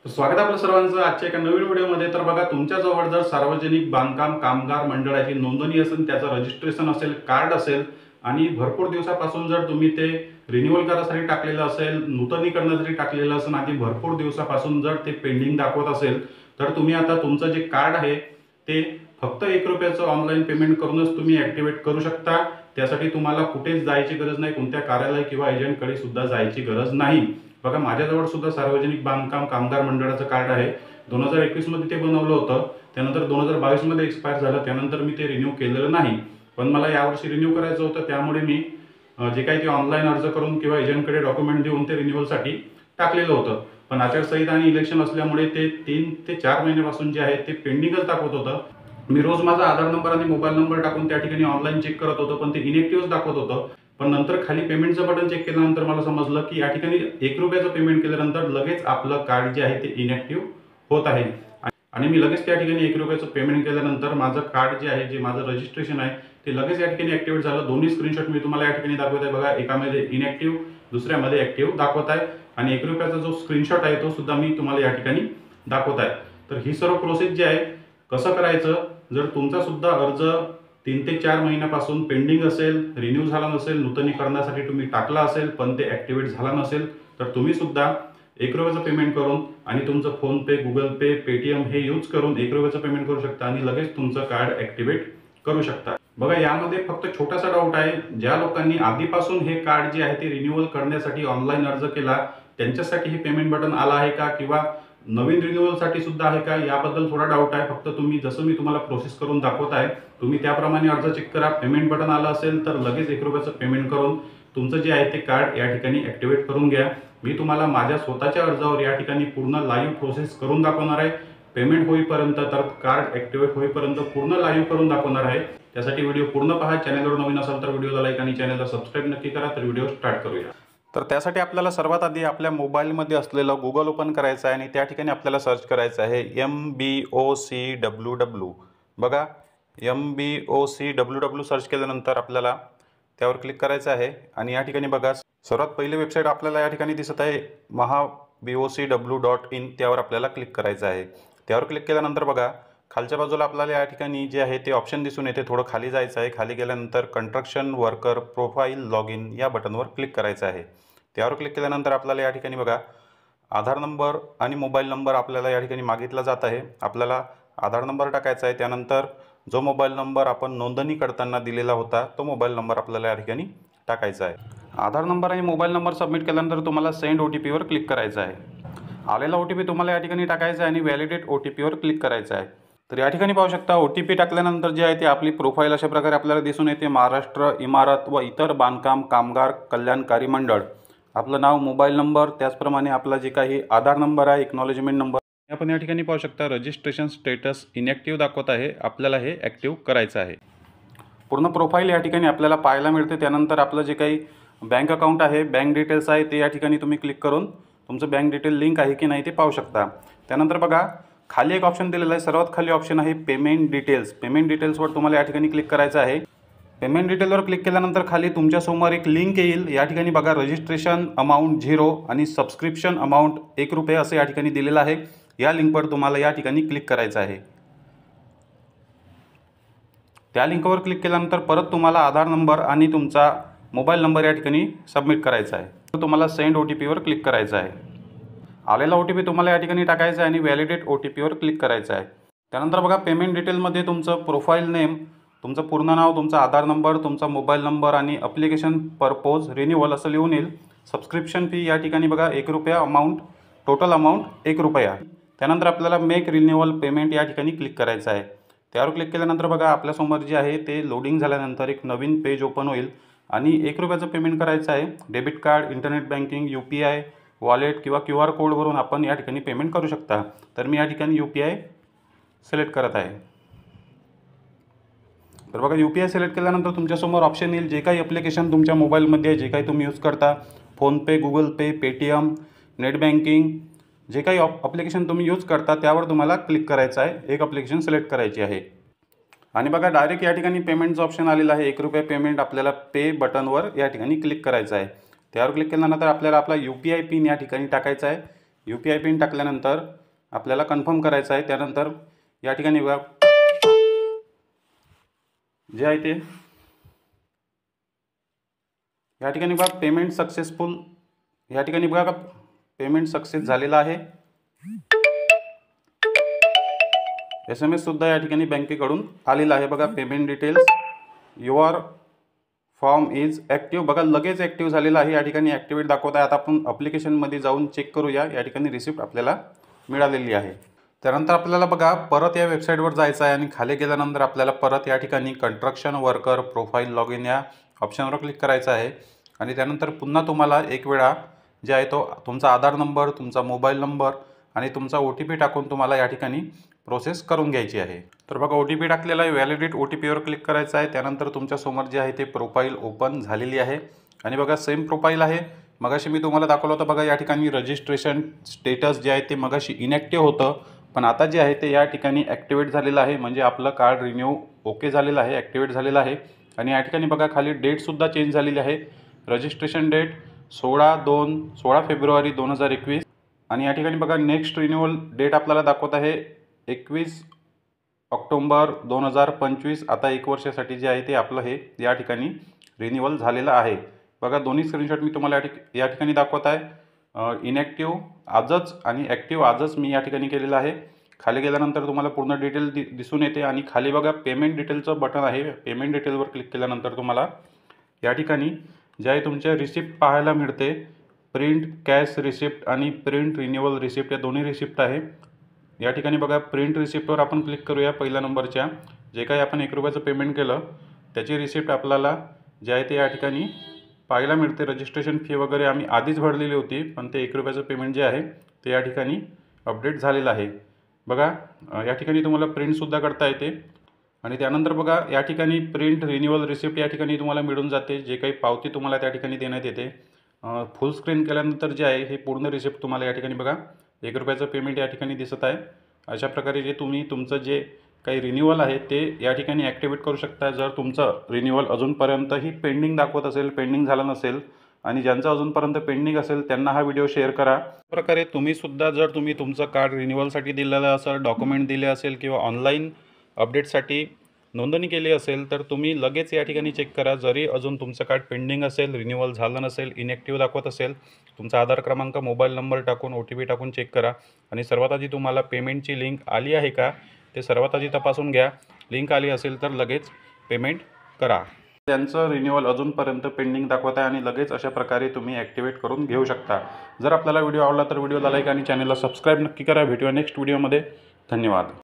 स्वागत आहे आपल्या सर्वांचं आजच्या एका नवीन व्हिडिओमध्ये। तर बघा, तुमच्याजवळ जर सार्वजनिक बांधकाम कामगार मंडळाची नोंदणी असेल, त्याचं रजिस्ट्रेशन असेल, कार्ड असेल आणि भरपूर दिवसापासून जर तुम्ही ते रिन्यूअल करायसाठी टाकलेलं असेल, नूतनीकरणासाठी टाकलेलं असेल आणि भरपूर दिवसापासून जर ते पेंडिंग दाखवत असेल, तर तुम्ही आता तुमचं जे कार्ड आहे ते फक्त ₹1 ऑनलाईन पेमेंट करूनच तुम्ही ॲक्टिवेट करू शकता। त्यासाठी तुम्हाला कुठेच जायची गरज नाही, कोणत्या कार्यालय किंवा एजंटकडे सुद्धा जायची गरज नाही। बघा, माझ्याजवळ सुद्धा सार्वजनिक बांधकाम कामगार मंडळाचं कार्ड आहे। 2021 मध्ये ते बनवलं होतं, त्यानंतर 2022 मध्ये एक्सपायर झालं, त्यानंतर मी ते रिन्यू केलेलं नाही। पण मला यावर्षी रिन्यू करायचं होतं, त्यामुळे मी जे काही ते ऑनलाईन अर्ज करून किंवा एजंटकडे डॉक्युमेंट देऊन ते रिन्यूअलसाठी टाकलेलं होतं। पण आचारसंहिता आणि इलेक्शन असल्यामुळे ते 3 ते 4 महिन्यापासून जे आहे ते पेंडिंगच दाखवत होतं। मी रोज माझा आधार नंबर आणि मोबाईल नंबर टाकून त्या ठिकाणी ऑनलाईन चेक करत होतो, पण ते इनॅक्टिव्हच दाखवत होतं। पण नंतर खाली पेमेंटचं बटन चेक केल्यानंतर मला समजलं की या ठिकाणी ₹1 पेमेंट केल्यानंतर लगेच आपलं कार्ड जे आहे ते इनॅक्टिव्ह होत आहे। आणि मी लगेच त्या ठिकाणी ₹1 पेमेंट केल्यानंतर माझं कार्ड जे आहे, जे माझं रजिस्ट्रेशन आहे, ते लगेच या ठिकाणी ॲक्टिवेट झालं। दोन्ही स्क्रीनशॉट मी तुम्हाला या ठिकाणी दाखवत आहे। बघा, एकामध्ये इनॅक्टिव्ह, दुसऱ्यामध्ये ॲक्टिव्ह दाखवत आहे आणि ₹1 जो स्क्रीनशॉट आहे तो सुद्धा मी तुम्हाला या ठिकाणी दाखवत आहे। तर ही सर्व प्रोसेस जी आहे कसं करायचं, जर तुमचा सुद्धा अर्ज 3 ते 4 महिन्यापासून पेंडिंग असेल, रिन्यू झाला नसेल, नूतनीकरणासाठी तुम्ही टाकला असेल पण ते ॲक्टिवेट झाला नसेल, तर तुम्ही सुद्धा ₹1 पेमेंट करून आणि तुमचं फोनपे, गुगल पे, पेटीएम हे यूज करून ₹1 पेमेंट करू शकता आणि लगेच तुमचं कार्ड ॲक्टिवेट करू शकता। बघा, यामध्ये फक्त छोटासा डाऊट आहे, ज्या लोकांनी आधीपासून हे कार्ड जे आहे ते रिन्यूअल करण्यासाठी ऑनलाईन अर्ज केला, त्यांच्यासाठी हे पेमेंट बटन आलं आहे का किंवा नवीन रिन्यूअलसाठी सुद्धा आहे का, याबद्दल थोडा डाऊट आहे। फक्त तुम्ही जसं मी तुम्हाला प्रोसेस करून दाखवत आहे, तुम्ही त्याप्रमाणे अर्ज चेक करा। पेमेंट बटन आलं असेल तर लगेच ₹1 पेमेंट करून तुमचं जे आहे ते कार्ड या ठिकाणी ॲक्टिवेट करून घ्या। मी तुम्हाला माझ्या स्वतःच्या अर्जावर या ठिकाणी पूर्ण लाईव्ह प्रोसेस करून दाखवणार आहे। पेमेंट होईपर्यंत, तर कार्ड ॲक्टिवेट होईपर्यंत पूर्ण लाईव्ह करून दाखवणार आहे। त्यासाठी व्हिडिओ पूर्ण पहा। चॅनलवर नवीन असाल तर व्हिडिओला लाईक आणि चॅनलला सबस्क्राईब नक्की करा। तर व्हिडिओ स्टार्ट करूया। तर त्यासाठी आपल्याला सर्वात आधी आपल्या मोबाईलमध्ये असलेलं गुगल ओपन करायचं आहे आणि त्या ठिकाणी आपल्याला सर्च करायचं आहे MBOCWW। बघा, MBOCWW सर्च केल्यानंतर आपल्याला त्यावर क्लिक करायचं आहे आणि या ठिकाणी बघा, सर्वात पहिली वेबसाईट आपल्याला या ठिकाणी दिसत आहे mahabocw.in। त्यावर आपल्याला क्लिक करायचं आहे। त्यावर क्लिक केल्यानंतर बघा, खालच्या बाजूला आपल्याला या ठिकाणी जे आहे ते ऑप्शन दिसून येते। थोडं खाली जायचं आहे। खाली गेल्यानंतर construction worker profile log in या बटनवर क्लिक करायचं आहे। त्यावर क्लिक केल्यानंतर आपल्याला या ठिकाणी बघा, आधार नंबर आणि मोबाईल नंबर आपल्याला या ठिकाणी मागितला जात आहे। आपल्याला आधार नंबर टाकायचा आहे, त्यानंतर जो मोबाईल नंबर आपण नोंदणी करताना दिलेला होता तो मोबाईल नंबर आपल्याला या ठिकाणी टाकायचा आहे। आधार नंबर आणि मोबाईल नंबर सबमिट केल्यानंतर तुम्हाला सेंड OTPवर क्लिक करायचं आहे। आलेला OTP तुम्हाला या ठिकाणी टाकायचा आहे आणि व्हॅलिडेट OTPवर क्लिक करायचं आहे। तर या ठिकाणी पाहू शकता, OTP टाकल्यानंतर जे आहे ते आपली प्रोफाईल अशा प्रकारे आपल्याला दिसून येते। महाराष्ट्र इमारत व इतर बांधकाम कामगार कल्याणकारी मंडळ, आपलं नाव, मोबाईल नंबर, त्याचप्रमाणे आपला जे काही आधार नंबर आहे, एक्नॉलेजमेंट नंबर। आपण या ठिकाणी पाहू शकता रजिस्ट्रेशन स्टेटस इनॅक्टिव्ह दाखवत आहे। आपल्याला हे ॲक्टिव्ह करायचं आहे। पूर्ण प्रोफाईल या ठिकाणी आपल्याला पाहायला मिळते। त्यानंतर आपलं जे काही बँक अकाउंट आहे, बँक डिटेल्स आहे, ते या ठिकाणी तुम्ही क्लिक करून तुमचं बँक डिटेल लिंक आहे की नाही ते पाहू शकता। त्यानंतर बघा, खाली एक ऑप्शन दिलेला आहे, सर्वात खाली ऑप्शन आहे पेमेंट डिटेल्स। पेमेंट डिटेल्सवर तुम्हाला या ठिकाणी क्लिक करायचं आहे। पेमेंट डिटेलवर क्लिक केल्यानंतर खाली तुमच्यासमोर एक लिंक येईल। या ठिकाणी बघा, रजिस्ट्रेशन अमाऊंट 0 आणि सबस्क्रिप्शन अमाऊंट ₹1 असं या ठिकाणी दिलेलं आहे। या लिंकवर तुम्हाला या ठिकाणी क्लिक करायचं आहे। त्या लिंकवर क्लिक केल्यानंतर परत तुम्हाला आधार नंबर आणि तुमचा मोबाईल नंबर या ठिकाणी सबमिट करायचा आहे। तर तुम्हाला सेंड OTPवर क्लिक करायचं आहे। आलेला OTP तुम्हाला या ठिकाणी टाकायचा आहे आणि व्हॅलिडेट OTPवर क्लिक करायचं आहे। त्यानंतर बघा, पेमेंट डिटेलमध्ये तुमचं प्रोफाईल नेम, तुमचं पूर्ण नाव, तुमचा आधार नंबर, तुमचा मोबाईल नंबर आणि ॲप्लिकेशन पर्पोज रिन्यूअल असं लिहून येईल। सबस्क्रिप्शन फी या ठिकाणी बघा ₹1 अमाऊंट, टोटल अमाऊंट ₹1। त्यानंतर आपल्याला मेक रिन्यूअल पेमेंट या ठिकाणी क्लिक करायचं आहे। त्यावर क्लिक केल्यानंतर बघा, आपल्यासमोर जे आहे ते लोडिंग झाल्यानंतर एक नवीन पेज ओपन होईल आणि ₹1 पेमेंट करायचं आहे। Debit card, internet banking, UPI wallet किंवा QR कोडवरून आपण या ठिकाणी पेमेंट करू शकता। तर मी या ठिकाणी UPI सिलेक्ट करत आहे। तर बघा, UPI सिलेक्ट केल्यानंतर तुमच्यासमोर ऑप्शन येईल, जे काही ॲप्लिकेशन तुमच्या मोबाईलमध्ये आहे, जे काही तुम्ही यूज करता, फोनपे, गुगल पे, पेटीएम, नेट बँकिंग, जे काही ॲप्लिकेशन तुम्ही यूज करता त्यावर तुम्हाला क्लिक करायचं आहे। एक ॲप्लिकेशन सिलेक्ट करायची आहे आणि बघा, डायरेक्ट या ठिकाणी पेमेंटचं ऑप्शन आलेलं आहे। ₹1 पेमेंट आपल्याला पे बटनवर या ठिकाणी क्लिक करायचं आहे। त्यावर क्लिक केल्यानंतर आपल्याला आपला UPI पिन या ठिकाणी टाकायचा आहे। UPI पिन टाकल्यानंतर आपल्याला कन्फर्म करायचं आहे। त्यानंतर या ठिकाणी बघा जे आहे ते या ठिकाणी बघा पेमेंट सक्सेसफुल, या ठिकाणी बघा पेमेंट सक्सेस झालेला आहे। SMS सुद्धा या ठिकाणी बँकेकडून आलेला आहे। बघा payment details your form is active, बघा लगेच ॲक्टिव्ह झालेला आहे। या ठिकाणी ॲक्टिवेट दाखवत आहे। आता आपण ॲप्लिकेशनमध्ये जाऊन चेक करूया। या ठिकाणी रिसिप्ट आपल्याला मिळालेली आहे। त्यानंतर आपल्याला बघा परत या वेबसाईटवर जायचं आहे आणि खाली गेल्यानंतर आपल्याला परत या ठिकाणी construction worker profile log in या ऑप्शनवर क्लिक करायचं आहे। आणि त्यानंतर पुन्हा तुम्हाला एक वेळा जे आहे तो तुमचा आधार नंबर, तुमचा मोबाईल नंबर आणि तुमचा OTP टाकून तुम्हाला या ठिकाणी प्रोसेस करून घ्यायची आहे। तर बघा OTP टाकलेला आहे, व्हॅलिडेट OTPवर क्लिक करायचं आहे। त्यानंतर तुमच्यासमोर जे आहे ते प्रोफाईल ओपन झालेली आहे आणि बघा सेम प्रोफाईल आहे। मगाशी मी तुम्हाला दाखवलं होतं बघा या ठिकाणी रजिस्ट्रेशन स्टेटस जे आहे ते मगाशी इनॅक्टिव्ह होतं, पण आता जे आहे ते या ठिकाणी ॲक्टिवेट झालेलं आहे। म्हणजे आपलं कार्ड रिन्यू ओके झालेलं आहे, ॲक्टिवेट झालेलं आहे। आणि या ठिकाणी बघा खाली डेटसुद्धा चेंज झालेली आहे। रजिस्ट्रेशन डेट 16 फेब्रुवारी 2021 आणि या ठिकाणी बघा नेक्स्ट रिन्युअल डेट आपल्याला दाखवत आहे 21 ऑक्टोबर 2025। आता 1 वर्षासाठी जे आहे ते आपलं हे या ठिकाणी रिन्युअल झालेलं आहे। बघा दोन्ही स्क्रीनशॉट मी तुम्हाला या ठिकाणी दाखवत आहे। इनॅक्टिव्ह आजच आणि ॲक्टिव्ह आजच मी या ठिकाणी केलेलं आहे। खाली गेल्यानंतर तुम्हाला पूर्ण डिटेल दिसून येते आणि खाली बघा पेमेंट डिटेलचं बटन आहे। पेमेंट डिटेलवर क्लिक केल्यानंतर तुम्हाला या ठिकाणी जे आहे तुमच्या रिसिप्ट पाहायला मिळते। प्रिंट कॅश रिसिप्ट आणि प्रिंट रिन्युअल रिसिप्ट या दोन्ही रिसिप्ट आहे। या ठिकाणी बघा प्रिंट रिसिप्टवर आपण क्लिक करूया। पहिल्या नंबरच्या जे काही आपण 1 रुपयाचं पेमेंट केलं त्याची रिसिप्ट आपल्याला जे आहे ते या ठिकाणी पाहायला मिळते। रजिस्ट्रेशन फी वगैरे आम्ही आधीच भरलेली होती, पण ते 1 रुपयाचं पेमेंट जे आहे ते या ठिकाणी अपडेट झालेलं आहे। बघा या ठिकाणी तुम्हाला प्रिंटसुद्धा करता येते। आणि त्यानंतर बघा या ठिकाणी प्रिंट रिन्युअल रिसिप्ट या ठिकाणी तुम्हाला मिळून जाते। जे काही पावती तुम्हाला त्या ठिकाणी देण्यात येते। फुल स्क्रीन केल्यानंतर जे आहे हे पूर्ण रिसिप्ट तुम्हाला या ठिकाणी बघा 1 रुपयाचं पेमेंट या ठिकाणी दिसत आहे। अशा प्रकारे जे तुम्ही तुमचं जे काही रिन्युअल आहे ते या ठिकाणी ॲक्टिवेट करू शकता। जर तुमचं रिन्युअल अजूनपर्यंतही पेंडिंग दाखवत असेल, पेंडिंग झालं नसेल आणि ज्यांचं अजूनपर्यंत पेंडिंग असेल त्यांना हा व्हिडिओ शेअर करा। प्रकारे तुम्हीसुद्धा जर तुम्ही तुमचं कार्ड रिन्युअलसाठी दिलेलं असेल, डॉक्युमेंट दिले असेल किंवा ऑनलाईन अपडेटसाठी नोंदणी केली असेल तर तुम्ही लगेच या ठिकाणी चेक करा। जरी अजून तुमचं कार्ड पेंडिंग असेल, रिन्युअल झालं नसेल, इनॅक्टिव्ह दाखवत असेल, तुमचा आधार क्रमांक, मोबाईल नंबर टाकून OTP टाकून चेक करा। आणि सर्वात आधी तुम्हाला पेमेंटची लिंक आली आहे का ते सर्वात आधी तपासून घ्या। लिंक आली असेल तर लगेच पेमेंट करा। त्यांचं रिन्युअल अजूनपर्यंत पेंडिंग दाखवत आहे आणि लगेच अशा प्रकारे तुम्ही ॲक्टिवेट करून घेऊ शकता। जर आपल्याला व्हिडिओ आवडला तर व्हिडिओला लाईक आणि चॅनलला सबस्क्राईब नक्की करा। भेटूया नेक्स्ट व्हिडिओमध्ये। धन्यवाद।